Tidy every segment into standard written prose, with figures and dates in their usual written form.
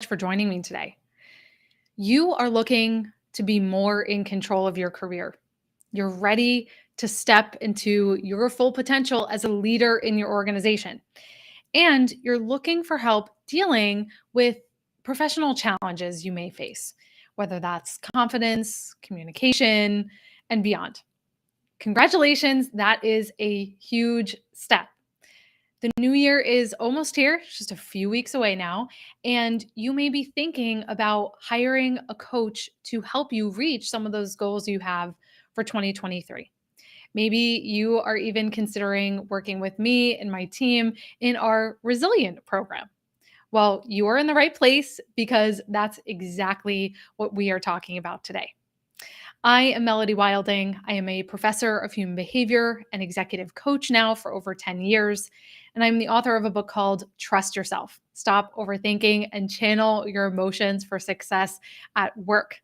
for joining me today. You are looking to be more in control of your career. You're ready to step into your full potential as a leader in your organization. And you're looking for help dealing with professional challenges you may face, whether that's confidence, communication, and beyond. Congratulations, that is a huge step. The new year is almost here, just a few weeks away now, and you may be thinking about hiring a coach to help you reach some of those goals you have for 2023. Maybe you are even considering working with me and my team in our Resilient program. Well, you are in the right place because that's exactly what we are talking about today. I am Melody Wilding. I am a professor of human behavior and executive coach now for over 10 years. And I'm the author of a book called Trust Yourself, Stop Overthinking and Channel Your Emotions for Success at Work.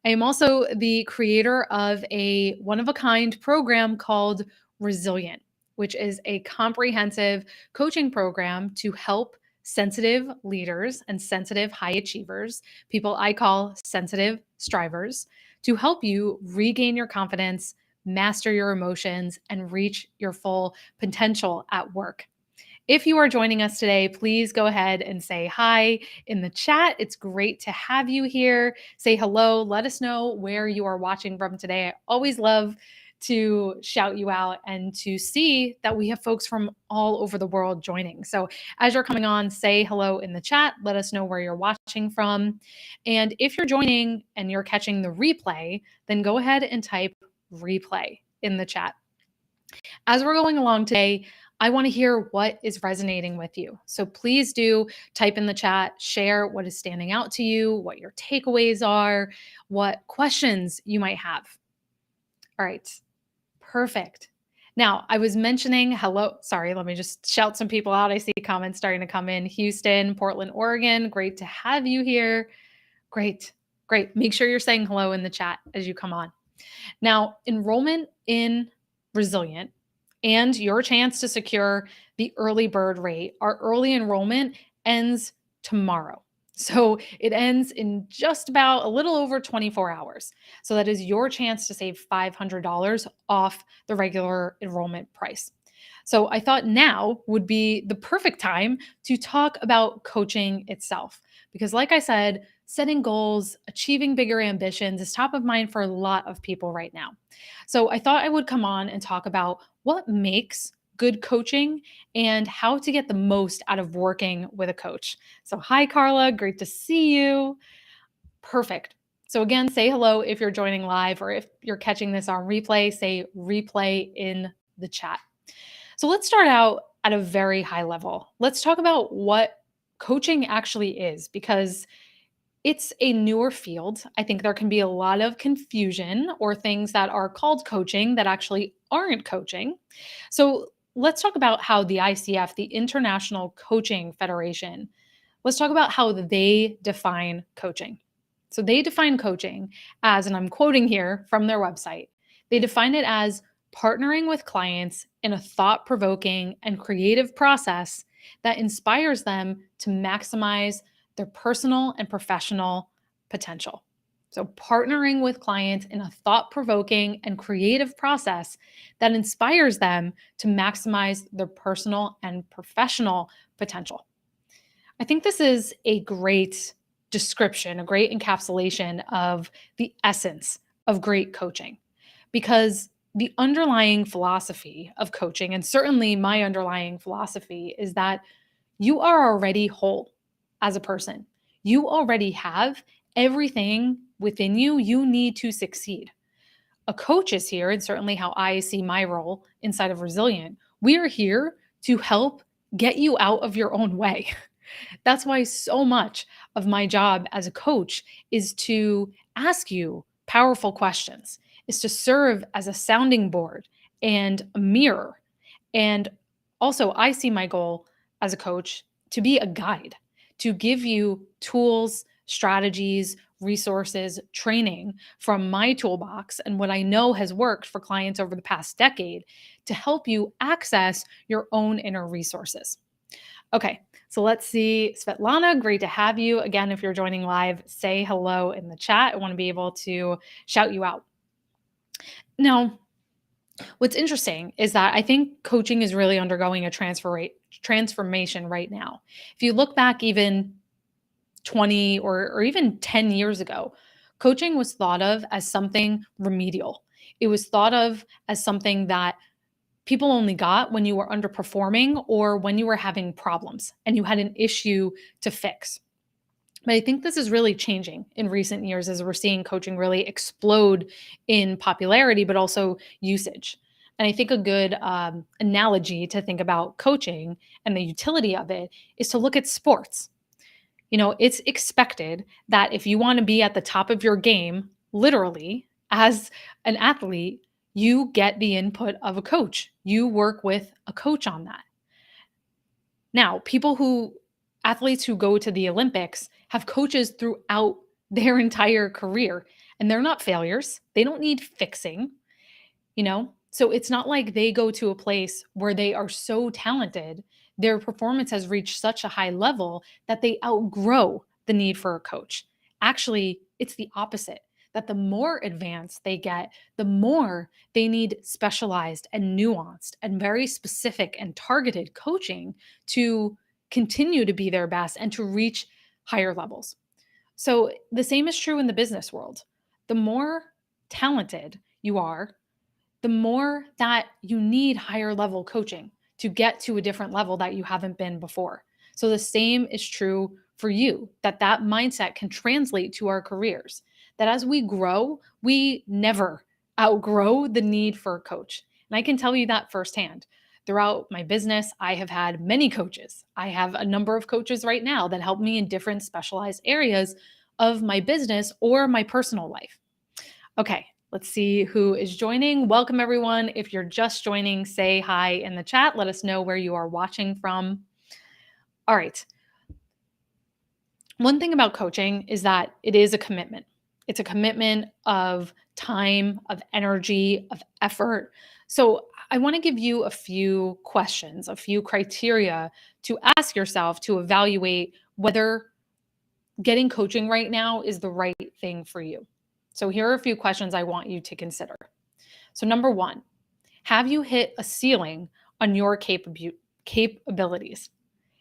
I am also the creator of a one-of-a-kind program called Resilient, which is a comprehensive coaching program to help sensitive leaders and sensitive high achievers, people I call sensitive strivers, to help you regain your confidence, master your emotions, and reach your full potential at work. If you are joining us today, please go ahead and say hi in the chat. It's great to have you here. Say hello. Let us know where you are watching from today. I always love to shout you out and to see that we have folks from all over the world joining. So as you're coming on, say hello in the chat. Let us know where you're watching from. And if you're joining and you're catching the replay, then go ahead and type replay in the chat. As we're going along today, I want to hear what is resonating with you. So please do type in the chat, share what is standing out to you, what your takeaways are, what questions you might have. All right, perfect. Now, I was mentioning hello. Sorry, let me just shout some people out. I see comments starting to come in. Houston, Portland, Oregon. Great to have you here. Great, great. Make sure you're saying hello in the chat as you come on. Now, enrollment in Resilient and your chance to secure the early bird rate, our early enrollment ends tomorrow. So it ends in just about a little over 24 hours. So that is your chance to save $500 off the regular enrollment price. So I thought now would be the perfect time to talk about coaching itself. Because, like I said, setting goals, achieving bigger ambitions is top of mind for a lot of people right now. So I thought I would come on and talk about what makes good coaching and how to get the most out of working with a coach. So, hi, Carla. Great to see you. Perfect. So, again, say hello if you're joining live, or if you're catching this on replay, say replay in the chat. So let's start out at a very high level. Let's talk about what coaching actually is, because it's a newer field. I think there can be a lot of confusion or things that are called coaching that actually aren't coaching. So let's talk about how the ICF, the International Coaching Federation, let's talk about how they define coaching. So they define coaching as, and I'm quoting here from their website, they define it as partnering with clients in a thought-provoking and creative process that inspires them to maximize their personal and professional potential. So partnering with clients in a thought-provoking and creative process that inspires them to maximize their personal and professional potential. I think this is a great description, a great encapsulation of the essence of great coaching, because the underlying philosophy of coaching, and certainly my underlying philosophy, is that you are already whole as a person. You already have everything within you you need to succeed. A coach is here, and certainly how I see my role inside of Resilient, we are here to help get you out of your own way. That's why so much of my job as a coach is to ask you powerful questions, is to serve as a sounding board and a mirror. And also, I see my goal as a coach to be a guide, to give you tools, strategies, resources, training from my toolbox and what I know has worked for clients over the past decade to help you access your own inner resources. Okay, So let's see. Svetlana, great to have you. Again, if you're joining live, say hello in the chat. I want to be able to shout you out. Now, what's interesting is that I think coaching is really undergoing a transformation right now. If you look back even 20 or even 10 years ago, coaching was thought of as something remedial. It was thought of as something that people only got when you were underperforming or when you were having problems and you had an issue to fix. But I think this is really changing in recent years as we're seeing coaching really explode in popularity, but also usage. And I think a good analogy to think about coaching and the utility of it is to look at sports. It's expected that if you want to be at the top of your game, literally, as an athlete, you get the input of a coach. You work with a coach on that. Now, athletes who go to the Olympics have coaches throughout their entire career, and they're not failures. They don't need fixing, So it's not like they go to a place where they are so talented, their performance has reached such a high level that they outgrow the need for a coach. Actually, it's the opposite. That the more advanced they get, the more they need specialized and nuanced and very specific and targeted coaching to continue to be their best and to reach higher levels. So the same is true in the business world. The more talented you are, the more that you need higher level coaching to get to a different level that you haven't been before. So the same is true for you, that mindset can translate to our careers, that as we grow, we never outgrow the need for a coach. And I can tell you that firsthand. Throughout my business, I have had many coaches. I have a number of coaches right now that help me in different specialized areas of my business or my personal life. Okay, let's see who is joining. Welcome, everyone. If you're just joining, say hi in the chat. Let us know where you are watching from. All right. One thing about coaching is that it is a commitment. It's a commitment of time, of energy, of effort. So I want to give you a few questions, a few criteria to ask yourself to evaluate whether getting coaching right now is the right thing for you. So here are a few questions I want you to consider. So number one, have you hit a ceiling on your capabilities?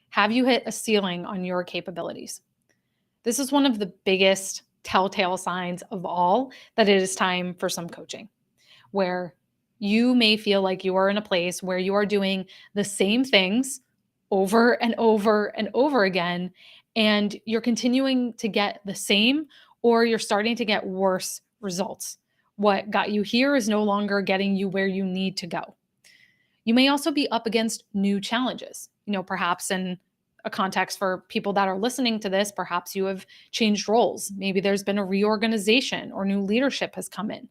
Have you hit a ceiling on your capabilities? This is one of the biggest telltale signs of all that it is time for some coaching, where you may feel like you are in a place where you are doing the same things over and over and over again, and you're continuing to get the same or you're starting to get worse results. What got you here is no longer getting you where you need to go. You may also be up against new challenges, perhaps in a context for people that are listening to this, perhaps you have changed roles. Maybe there's been a reorganization or new leadership has come in.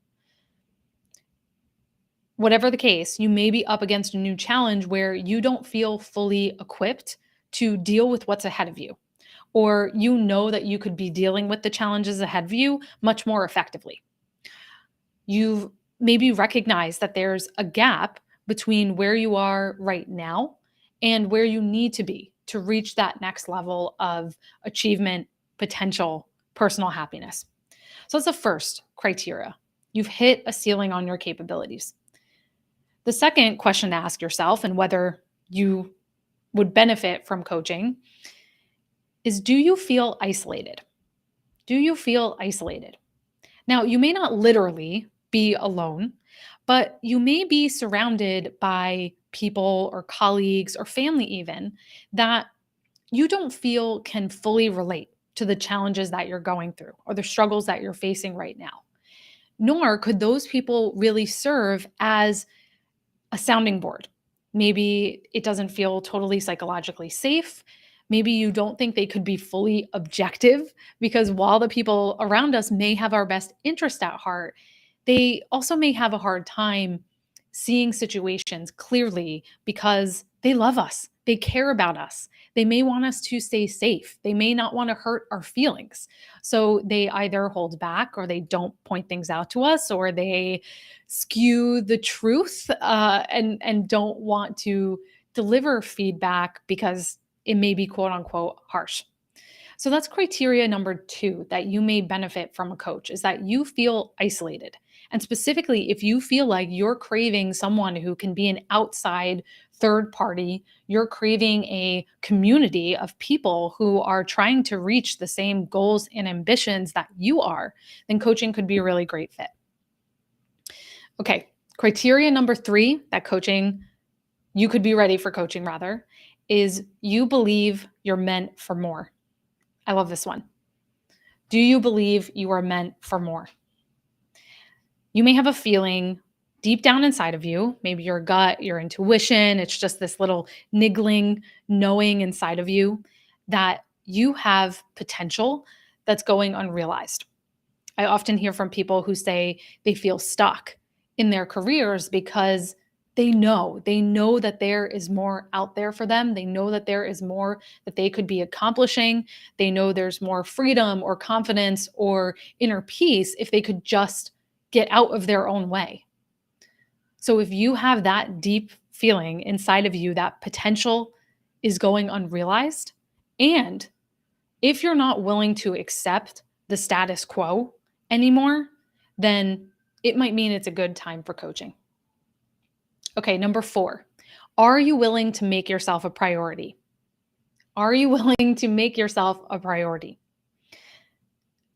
Whatever the case, you may be up against a new challenge where you don't feel fully equipped to deal with what's ahead of you, or you know that you could be dealing with the challenges ahead of you much more effectively. You've maybe recognized that there's a gap between where you are right now and where you need to be to reach that next level of achievement, potential, personal happiness. So that's the first criteria. You've hit a ceiling on your capabilities. The second question to ask yourself, and whether you would benefit from coaching, is do you feel isolated? Do you feel isolated? Now, you may not literally be alone, but you may be surrounded by people or colleagues or family even that you don't feel can fully relate to the challenges that you're going through or the struggles that you're facing right now. Nor could those people really serve as a sounding board. Maybe it doesn't feel totally psychologically safe. Maybe you don't think they could be fully objective, because while the people around us may have our best interest at heart, they also may have a hard time seeing situations clearly because they love us. They care about us. They may want us to stay safe. They may not want to hurt our feelings. So they either hold back, or they don't point things out to us, or they skew the truth and don't want to deliver feedback because it may be quote unquote harsh. So that's criteria number 2 that you may benefit from a coach is that you feel isolated. And specifically, if you feel like you're craving someone who can be an outside third party, you're craving a community of people who are trying to reach the same goals and ambitions that you are, then coaching could be a really great fit. Okay, criteria number 3 that you could be ready for coaching rather, is you believe you're meant for more. I love this one. Do you believe you are meant for more? You may have a feeling deep down inside of you, maybe your gut, your intuition, it's just this little niggling knowing inside of you that you have potential that's going unrealized. I often hear from people who say they feel stuck in their careers because they know that there is more out there for them. They know that there is more that they could be accomplishing. They know there's more freedom or confidence or inner peace if they could just get out of their own way. So if you have that deep feeling inside of you that potential is going unrealized, and if you're not willing to accept the status quo anymore, then it might mean it's a good time for coaching. Okay, number 4, are you willing to make yourself a priority? Are you willing to make yourself a priority?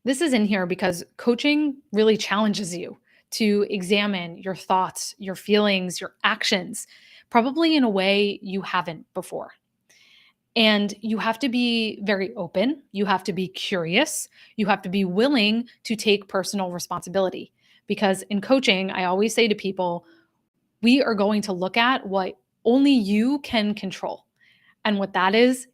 This is in here because coaching really challenges you to examine your thoughts, your feelings, your actions, probably in a way you haven't before. And you have to be very open. You have to be curious. You have to be willing to take personal responsibility. Because in coaching, I always say to people, we are going to look at what only you can control. And what that is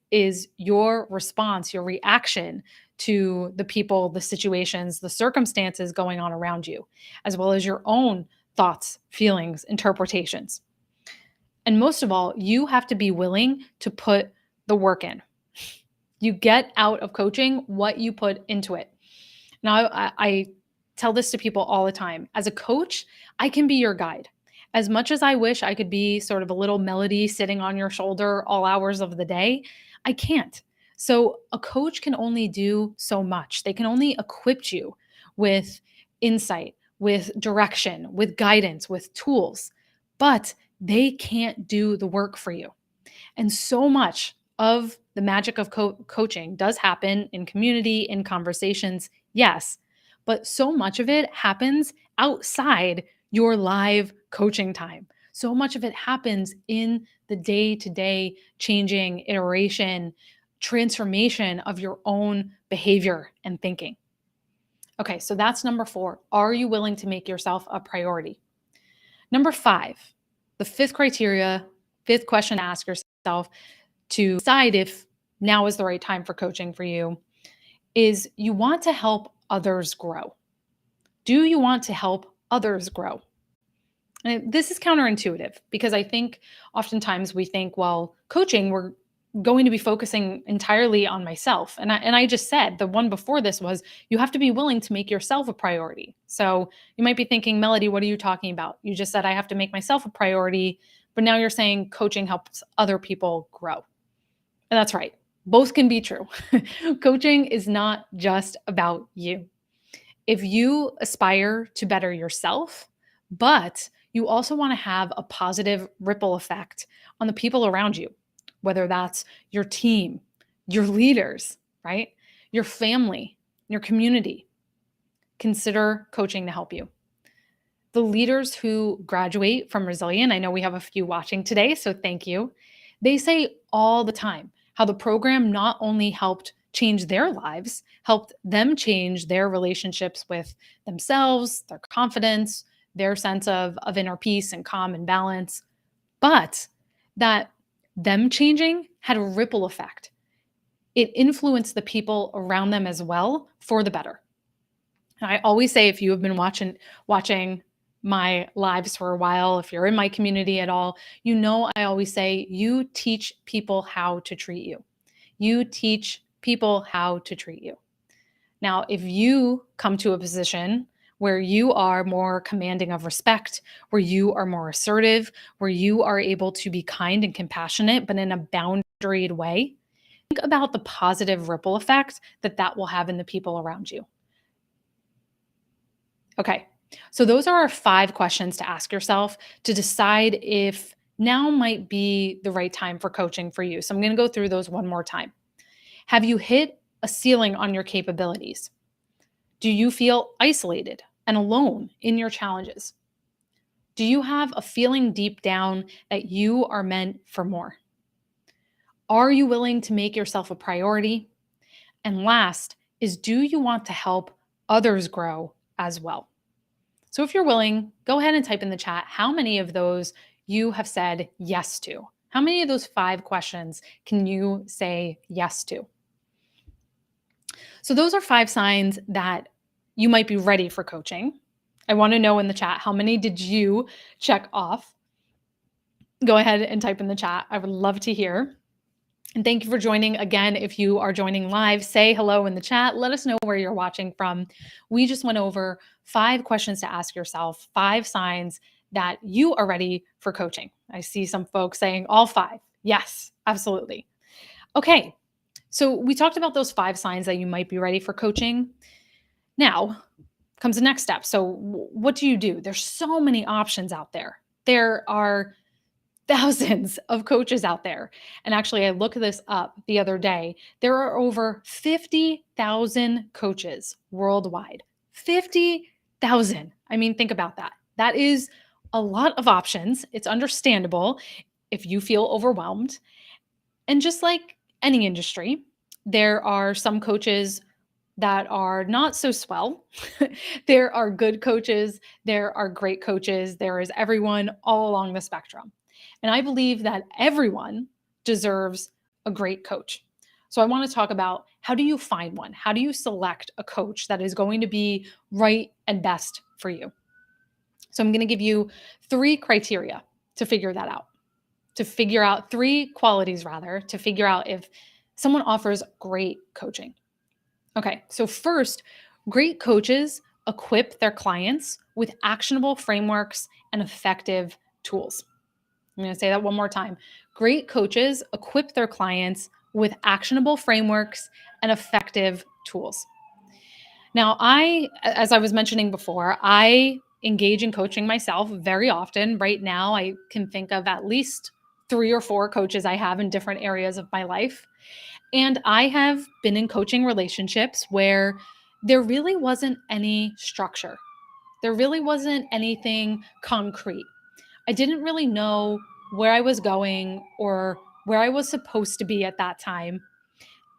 your response, your reaction to the people, the situations, the circumstances going on around you, as well as your own thoughts, feelings, interpretations. And most of all, you have to be willing to put the work in. You get out of coaching what you put into it. Now, I tell this to people all the time. As a coach, I can be your guide. As much as I wish I could be sort of a little melody sitting on your shoulder all hours of the day, I can't. So, a coach can only do so much. They can only equip you with insight, with direction, with guidance, with tools, but they can't do the work for you. And so much of the magic of coaching does happen in community, in conversations, yes, but so much of it happens outside your live coaching time. So much of it happens in the day to day changing iteration, transformation of your own behavior and thinking. Okay, so that's number 4. Are you willing to make yourself a priority? Number 5, the fifth question to ask yourself to decide if now is the right time for coaching for you is you want to help others grow. Do you want to help others grow? And this is counterintuitive because I think oftentimes we think, well, coaching, we're going to be focusing entirely on myself. And I just said the one before this was you have to be willing to make yourself a priority. So you might be thinking, Melody, what are you talking about? You just said I have to make myself a priority, but now you're saying coaching helps other people grow. And that's right. Both can be true. Coaching is not just about you. If you aspire to better yourself, but you also want to have a positive ripple effect on the people around you, whether that's your team, your leaders, right? Your family, your community, consider coaching to help you. The leaders who graduate from Resilient, I know we have a few watching today, so thank you. They say all the time how the program not only helped change their lives, helped them change their relationships with themselves, their confidence, their sense of inner peace and calm and balance, but that them changing had a ripple effect. It influenced the people around them as well for the better. And I always say if you have been watching my lives for a while, if you're in my community at all, you know I always say you teach people how to treat you. You teach people how to treat you. Now, if you come to a position where you are more commanding of respect, where you are more assertive, where you are able to be kind and compassionate, but in a boundaried way, Think about the positive ripple effect that that will have in the people around you. Okay. So those are our 5 questions to ask yourself to decide if now might be the right time for coaching for you. So I'm going to go through those one more time. Have you hit a ceiling on your capabilities? Do you feel isolated and alone in your challenges? Do you have a feeling deep down that you are meant for more? Are you willing to make yourself a priority? And last is, do you want to help others grow as well? So if you're willing, go ahead and type in the chat how many of those you have said yes to. How many of those 5 questions can you say yes to? So those are 5 signs that you might be ready for coaching. I want to know in the chat, how many did you check off? Go ahead and type in the chat. I would love to hear. And thank you for joining. Again, if you are joining live, say hello in the chat. Let us know where you're watching from. We just went over 5 questions to ask yourself, 5 signs that you are ready for coaching. I see some folks saying all 5. Yes, absolutely. Okay. So we talked about those 5 signs that you might be ready for coaching. Now comes the next step. So what do you do? There's so many options out there. There are thousands of coaches out there. And actually, I looked this up the other day. There are over 50,000 coaches worldwide. 50,000. I mean, think about that. That is a lot of options. It's understandable if you feel overwhelmed. And just like any industry, there are some coaches that are not so swell. There are good coaches, there are great coaches, there is everyone all along the spectrum. And I believe that everyone deserves a great coach. So I want to talk about, how do you find one? How do you select a coach that is going to be right and best for you? So I'm going to give you 3 criteria to figure that out. To figure out 3 qualities, rather, to figure out if someone offers great coaching. Okay, so first, great coaches equip their clients with actionable frameworks and effective tools. I'm going to say that one more time. Great coaches equip their clients with actionable frameworks and effective tools. Now, as I was mentioning before, I engage in coaching myself very often. Right now, I can think of at least 3 or 4 coaches I have in different areas of my life. And I have been in coaching relationships where there really wasn't any structure. There really wasn't anything concrete. I didn't really know where I was going or where I was supposed to be at that time.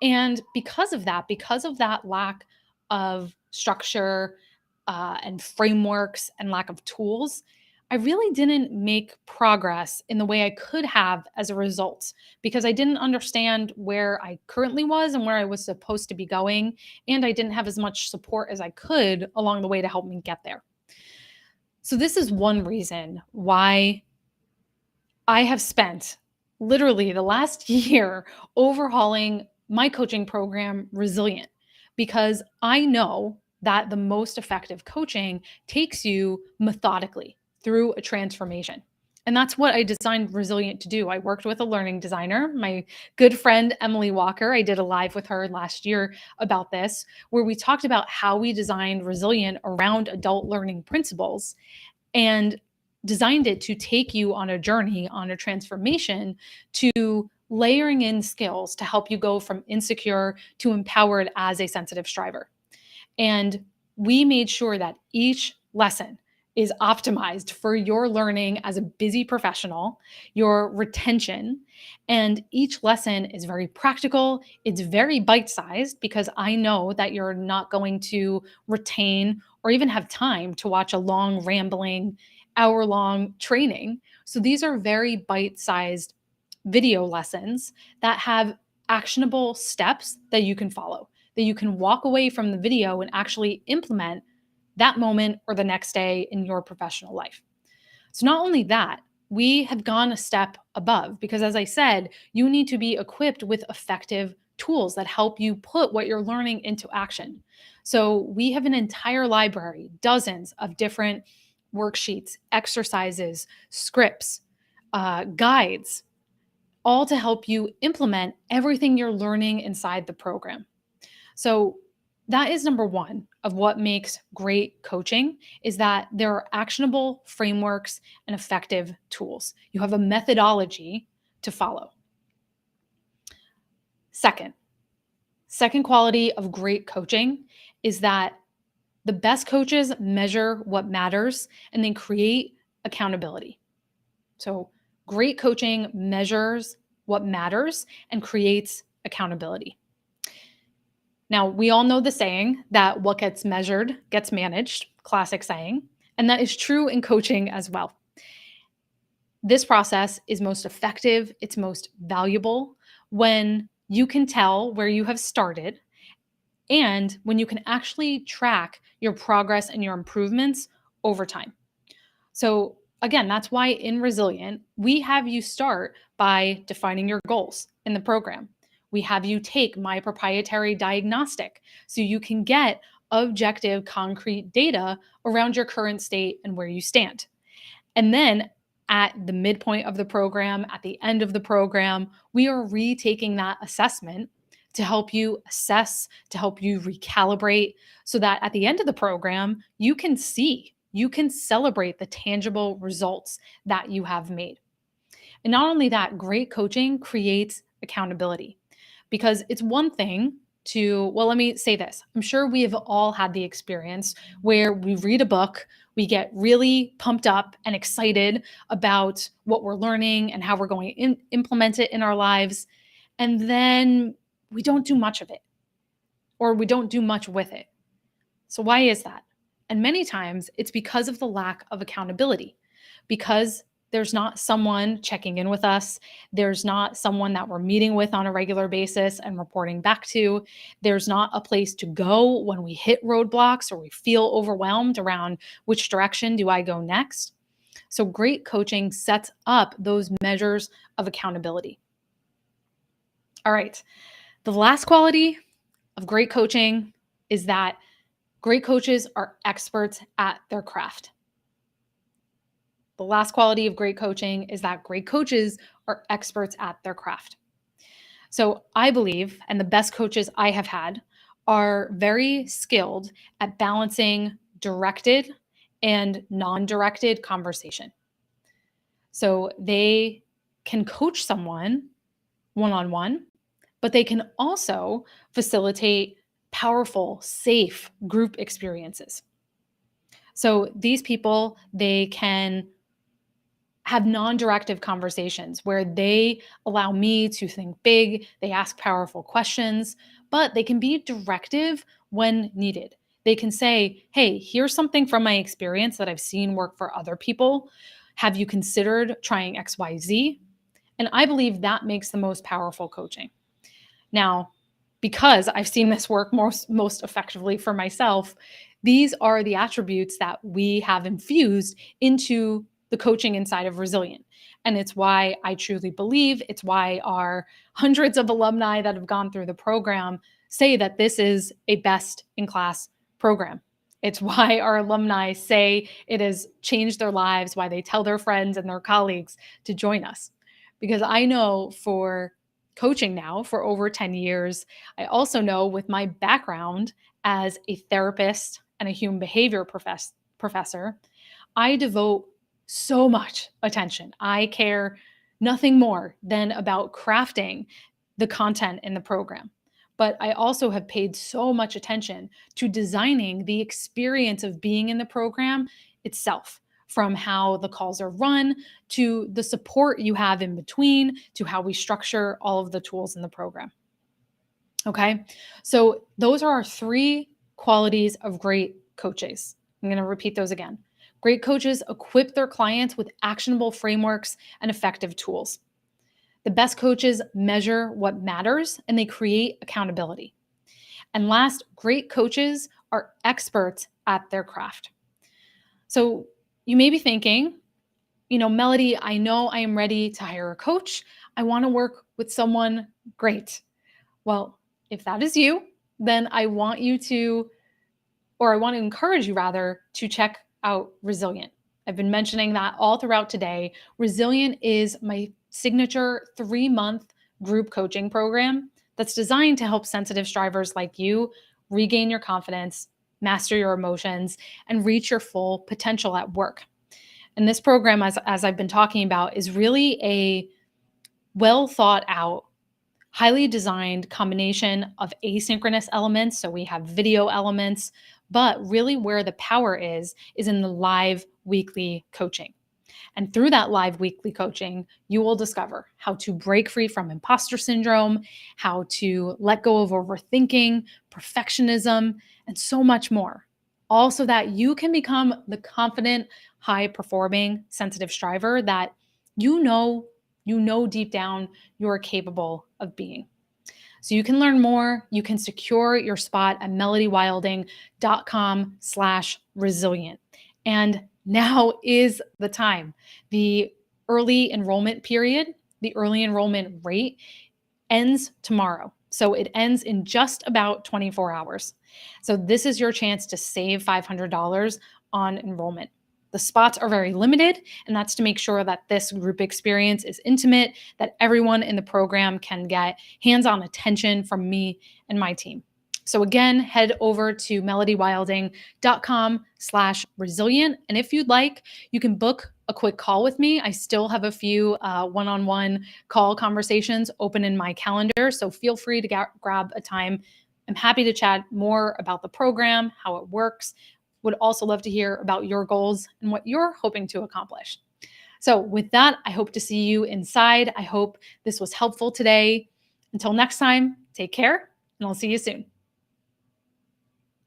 And because of that lack of structure and frameworks and lack of tools, I really didn't make progress in the way I could have as a result, because I didn't understand where I currently was and where I was supposed to be going. And I didn't have as much support as I could along the way to help me get there. So, this is one reason why I have spent literally the last year overhauling my coaching program, Resilient, because I know that the most effective coaching takes you methodically through a transformation. And that's what I designed Resilient to do. I worked with a learning designer, my good friend, Emily Walker. I did a live with her last year about this, where we talked about how we designed Resilient around adult learning principles and designed it to take you on a journey, on a transformation, to layering in skills to help you go from insecure to empowered as a sensitive striver. And we made sure that each lesson is optimized for your learning as a busy professional, your retention, and each lesson is very practical. It's very bite sized, because I know that you're not going to retain or even have time to watch a long, rambling, hour-long training. So these are very bite sized video lessons that have actionable steps that you can follow, that you can walk away from the video and actually implement that moment or the next day in your professional life. So, not only that, we have gone a step above, because, as I said, you need to be equipped with effective tools that help you put what you're learning into action. So, we have an entire library, dozens of different worksheets, exercises, scripts, guides, all to help you implement everything you're learning inside the program. So that is number one of what makes great coaching is that there are actionable frameworks and effective tools. You have a methodology to follow. Second quality of great coaching is that the best coaches measure what matters and then create accountability. So great coaching measures what matters and creates accountability. Now, we all know the saying that what gets measured gets managed, classic saying, and that is true in coaching as well. This process is most effective, it's most valuable when you can tell where you have started and when you can actually track your progress and your improvements over time. So, again, that's why in Resilient, we have you start by defining your goals in the program. We have you take my proprietary diagnostic so you can get objective, concrete data around your current state and where you stand. And then at the midpoint of the program, at the end of the program, we are retaking that assessment to help you assess, to help you recalibrate, so that at the end of the program, you can see, you can celebrate the tangible results that you have made. And not only that, great coaching creates accountability because it's one thing to, well, let me say this. I'm sure we have all had the experience where we read a book, we get really pumped up and excited about what we're learning and how we're going to implement it in our lives. And then we don't do much of it or we don't do much with it. So, why is that? And many times it's because of the lack of accountability, because there's not someone checking in with us. There's not someone that we're meeting with on a regular basis and reporting back to. There's not a place to go when we hit roadblocks or we feel overwhelmed around which direction do I go next. So, great coaching sets up those measures of accountability. All right. The last quality of great coaching is that great coaches are experts at their craft. The last quality of great coaching is that great coaches are experts at their craft. So I believe, and the best coaches I have had are very skilled at balancing directed and non-directed conversation. So they can coach someone one-on-one, but they can also facilitate powerful, safe group experiences. So these people, they can have non-directive conversations where they allow me to think big, they ask powerful questions, but they can be directive when needed. They can say, hey, here's something from my experience that I've seen work for other people. Have you considered trying XYZ? And I believe that makes the most powerful coaching. Now, because I've seen this work most effectively for myself, these are the attributes that we have infused into the coaching inside of Resilient. And it's why I truly believe, it's why our hundreds of alumni that have gone through the program say that this is a best in class program. It's why our alumni say it has changed their lives, why they tell their friends and their colleagues to join us. Because I know for coaching now for over 10 years, I also know with my background as a therapist and a human behavior professor, I devote so much attention. I care nothing more than about crafting the content in the program. But I also have paid so much attention to designing the experience of being in the program itself, from how the calls are run to the support you have in between to how we structure all of the tools in the program. Okay, so those are our three qualities of great coaches. I'm going to repeat those again. Great coaches equip their clients with actionable frameworks and effective tools. The best coaches measure what matters and they create accountability. And last, great coaches are experts at their craft. So you may be thinking, Melody, I know I am ready to hire a coach. I want to work with someone great. Well, if that is you, then I want to encourage you rather to check out Resilient. I've been mentioning that all throughout today. Resilient is my signature 3-month group coaching program that's designed to help sensitive strivers like you regain your confidence, master your emotions, and reach your full potential at work. And this program, as I've been talking about, is really a well thought out, highly designed combination of asynchronous elements. So we have video elements, but really where the power is in the live weekly coaching. And through that live weekly coaching, you will discover how to break free from imposter syndrome, how to let go of overthinking, perfectionism, and so much more. All so that you can become the confident, high performing, sensitive striver that you know deep down you're capable of being. So you can learn more. You can secure your spot at melodywilding.com/resilient. And now is the time. The early enrollment period, the early enrollment rate ends tomorrow. So it ends in just about 24 hours. So this is your chance to save $500 on enrollment. The spots are very limited, and that's to make sure that this group experience is intimate, that everyone in the program can get hands-on attention from me and my team. So again, head over to melodywilding.com/resilient. And if you'd like, you can book a quick call with me. I still have a few one-on-one call conversations open in my calendar. So feel free to grab a time. I'm happy to chat more about the program, how it works. Would also love to hear about your goals and what you're hoping to accomplish. So with that, I hope to see you inside. I hope this was helpful today. Until next time, take care, and I'll see you soon.